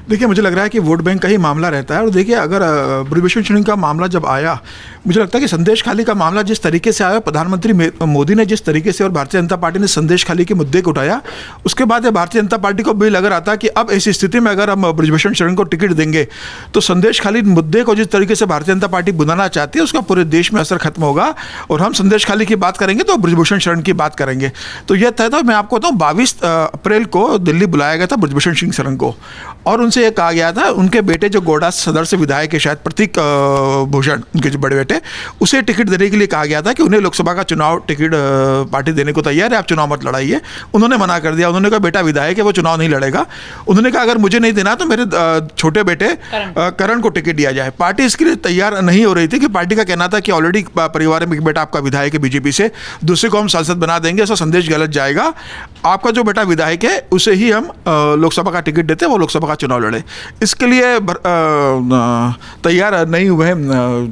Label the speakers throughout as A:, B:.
A: देखिए, मुझे लग रहा है कि वोट बैंक का ही मामला रहता है। और देखिए, अगर ब्रजभूषण शरण का मामला जब आया, मुझे लगता है कि संदेश खाली का मामला जिस तरीके से आया, प्रधानमंत्री मोदी ने जिस तरीके से और भारतीय जनता पार्टी ने संदेश खाली के मुद्दे को उठाया, उसके बाद भारतीय जनता पार्टी को भी लग रहा था कि अब ऐसी स्थिति में अगर हम ब्रजभूषण शरण को टिकट देंगे तो संदेश खाली मुद्दे को जिस तरीके से भारतीय जनता पार्टी बुलाना चाहती है उसका पूरे देश में असर खत्म होगा, और हम संदेश खाली की बात करेंगे तो ब्रजभूषण शरण की बात करेंगे। तो यह तय था। मैं आपको बताऊं, 22 अप्रैल को दिल्ली बुलाया गया था ब्रजभूषण सिंह शरण को, और उनसे यह कहा गया था उनके बेटे जो गोंडा सदर से विधायक है, शायद प्रतीक भूषण, उनके जो बड़े बेटे, उसे टिकट देने के लिए कहा गया था कि उन्हें लोकसभा का चुनाव टिकट पार्टी देने को तैयार है, आप चुनाव मत लड़ाइए। उन्होंने मना कर दिया। उन्होंने कहा बेटा विधायक है, वो चुनाव नहीं लड़ेगा। उन्होंने कहा अगर मुझे नहीं देना तो मेरे छोटे बेटे करण को टिकट दिया जाए। पार्टी इसके लिए तैयार नहीं हो रही थी कि पार्टी का कहना था कि ऑलरेडी परिवार में एक बेटा आपका विधायक है बीजेपी से, दूसरे को हम सांसद बना देंगे, ऐसा संदेश गलत जाएगा। आपका जो बेटा विधायक है उसे ही हम लोकसभा का टिकट देते हैं, वो लोकसभा का चुनाव लड़े। इसके लिए तैयार नहीं हुए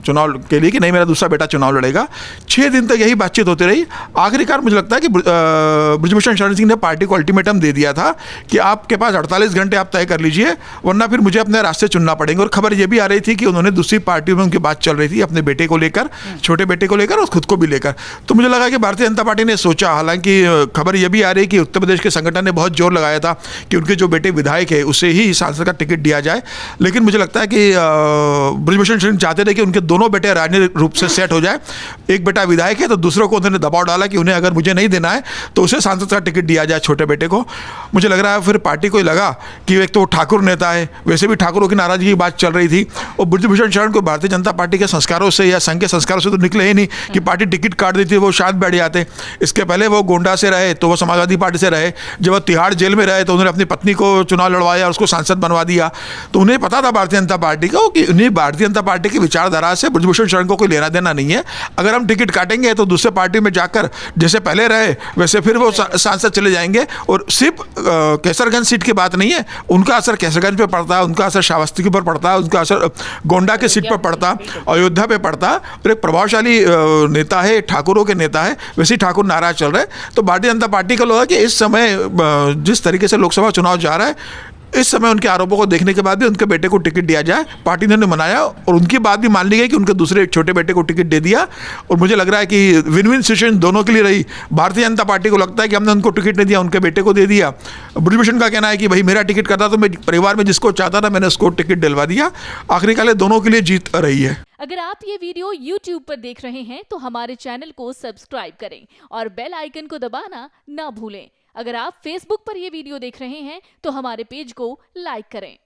A: चुनाव के लिए कि नहीं मेरा दूसरा बेटा चुनाव लड़ेगा। 6 दिन तक यही बातचीत होती रही। आखिरकार मुझे लगता है कि ब्रजभूषण शरण सिंह ने पार्टी को अल्टीमेटम दे दिया था कि आपके पास 48 घंटे आप तय कर लीजिए, वरना फिर मुझे अपने रास्ते चुनना पड़ेंगे। और खबर यह भी आ रही थी कि उन्होंने दूसरी पार्टियों में उनकी बात चल रही थी, अपने बेटे को लेकर, छोटे बेटे को लेकर और खुद को भी लेकर। तो मुझे लगा कि भारतीय जनता पार्टी ने सोचा, हालांकि खबर यह भी आ रही है कि उत्तर प्रदेश के संगठन ने बहुत जोर लगाया था कि उनके जो बेटे विधायक है उसे ही सांसद का टिकट दिया जाए, लेकिन मुझे लगता है कि ब्रजभूषण सिंह चाहते थे कि उनके दोनों बेटे राजनीतिक रूप से सेट हो जाए। एक बेटा विधायक है तो दूसरों को उन्होंने दबाव डाला कि उन्हें अगर मुझे नहीं देना है तो उसे सांसद का टिकट दिया जाए, छोटे बेटे को। मुझे लग रहा है फिर पार्टी को लगा कि एक तो ठाकुर नेता है, वैसे भी ठाकुरों की नाराजगी की बात चल रही थी, और ब्रजभूषण शरण को भारतीय जनता पार्टी के संस्कारों से या संघ के संस्कारों से तो निकले ही नहीं कि पार्टी टिकट काट देती है, वो शांत बैठ जाते। इसके पहले वो गोंडा से रहे तो वो समाजवादी पार्टी से रहे, जब वो तिहाड़ जेल में रहे तो उन्होंने अपनी पत्नी को चुनाव लड़वाया और उसको सांसद बनवा दिया। तो उन्हें पता था भारतीय जनता पार्टी को कि उन्हें भारतीय जनता पार्टी की विचारधारा से ब्रजभूषण शरण को कोई लेना देना नहीं है। अगर हम टिकट काटेंगे तो दूसरे पार्टी में जाकर जैसे पहले रहे वैसे फिर वो सांसद चले जाएंगे। और सिर्फ कैसरगंज सीट की बात नहीं है, उनका असर कैसरगंज पे पड़ता है, उनका असर श्रावस्ती पर पड़ता है, उनका असर गोंडा के सीट पर पड़ता, अयोध्या पे पड़ता। और एक प्रभावशाली नेता है, ठाकुरों के नेता है, वैसे ही ठाकुर नाराज चल रहे। तो भारतीय जनता पार्टी को लगा कि इस समय जिस तरीके से लोकसभा चुनाव जा रहा है, इस समय उनके आरोपों को देखने के बाद भी उनके बेटे को टिकट दिया जाए। पार्टी ने मनाया और उनकी बात भी मान ली गई कि उनके दूसरे छोटे बेटे को टिकट दे दिया। और मुझे लग रहा है कि विन विन सिचुएशन दोनों के लिए रही। भारतीय जनता पार्टी को लगता है कि हमने उनको टिकट नहीं दिया, उनके बेटे को दे दिया। ब्रजभूषण का कहना है कि भाई मेरा टिकट करता तो मैं परिवार में जिसको चाहता था मैंने उसको टिकट दिलवा दिया। आखिरकार दोनों के लिए जीत रही है।
B: अगर आप ये वीडियो YouTube पर देख रहे हैं तो हमारे चैनल को सब्सक्राइब करें और बेल आइकन को दबाना ना भूलें। अगर आप Facebook पर ये वीडियो देख रहे हैं तो हमारे पेज को लाइक करें।